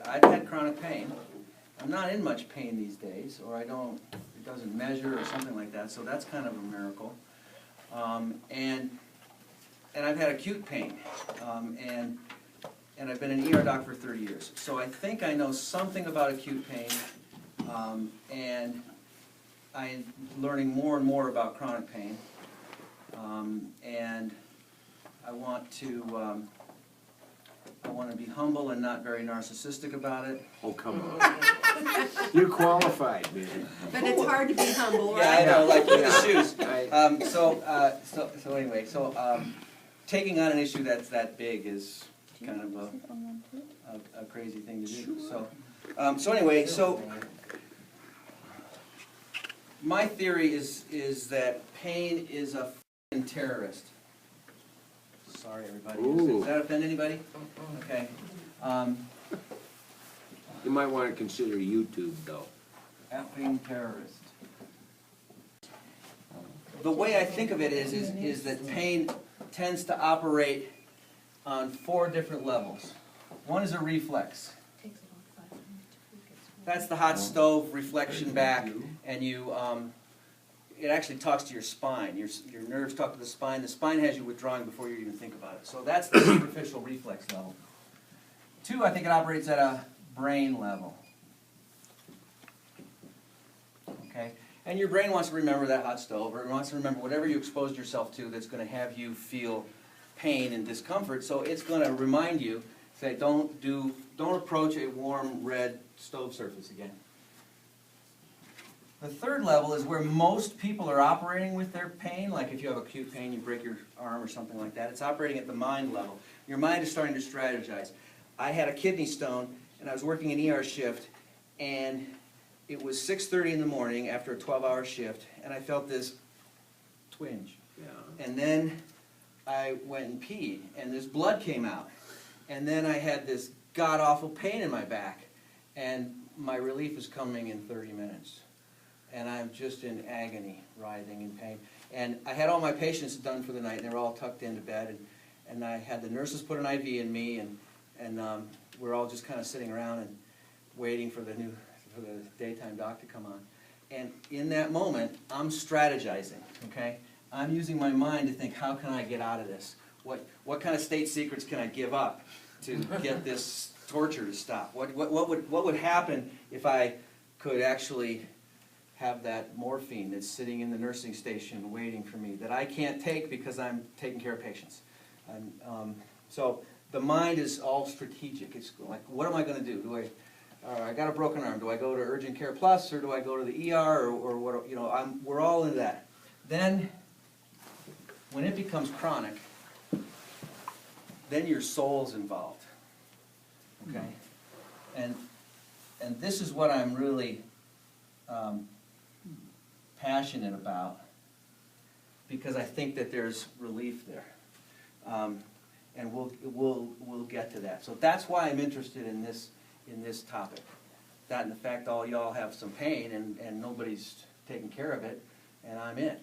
I've had chronic pain. I'm not in much pain these days, or it doesn't measure or something like that, so that's kind of a miracle. And I've had acute pain, and I've been an ER doc for 30 years. So I think I know something about acute pain, and I'm learning more and more about chronic pain. And I want to be humble and not very narcissistic about it. Oh, come on. You're qualified, man. But it's hard to be humble, right? Yeah, I know, like with the Yeah. shoes. So anyway, taking on an issue that's that big is kind of a crazy thing to do. So anyway, my theory is that pain is a f***ing terrorist. Sorry, everybody. Ooh. Does that offend anybody? Okay. You might want to consider YouTube, though. Effing terrorist. The way I think of it is that pain tends to operate on 4 different levels. One is a reflex. That's the hot stove reflection back, and it actually talks to your spine. Your nerves talk to the spine. The spine has you withdrawing before you even think about it. So that's the superficial reflex level. 2, I think it operates at a brain level. Okay? And your brain wants to remember that hot stove, or it wants to remember whatever you exposed yourself to that's going to have you feel pain and discomfort. So it's going to remind you, say, don't approach a warm red stove surface again. The 3rd level is where most people are operating with their pain. Like if you have acute pain, you break your arm or something like that. It's operating at the mind level. Your mind is starting to strategize. I had a kidney stone, and I was working an ER shift, and it was 6:30 in the morning after a 12-hour shift, and I felt this twinge. Yeah. And then I went and peed, and this blood came out. And then I had this god-awful pain in my back, and my relief is coming in 30 minutes. And I'm just in agony, writhing in pain. And I had all my patients done for the night, and they were all tucked into bed, and I had the nurses put an IV in me, and we're all just kind of sitting around and waiting for the daytime doc to come on. And in that moment, I'm strategizing, okay? I'm using my mind to think, how can I get out of this? What kind of state secrets can I give up to get this torture to stop? What would happen if I could actually have that morphine that's sitting in the nursing station waiting for me that I can't take because I'm taking care of patients? So the mind is all strategic. It's like, what am I going to do? I got a broken arm. Do I go to Urgent Care Plus, or do I go to the ER, or what? You know, we're all into that. Then, when it becomes chronic, then your soul's involved. Okay, and this is what I'm really passionate about, because I think that there's relief there, and we'll get to that. So that's why I'm interested in this topic. That and the fact all y'all have some pain and nobody's taking care of it, and I'm in.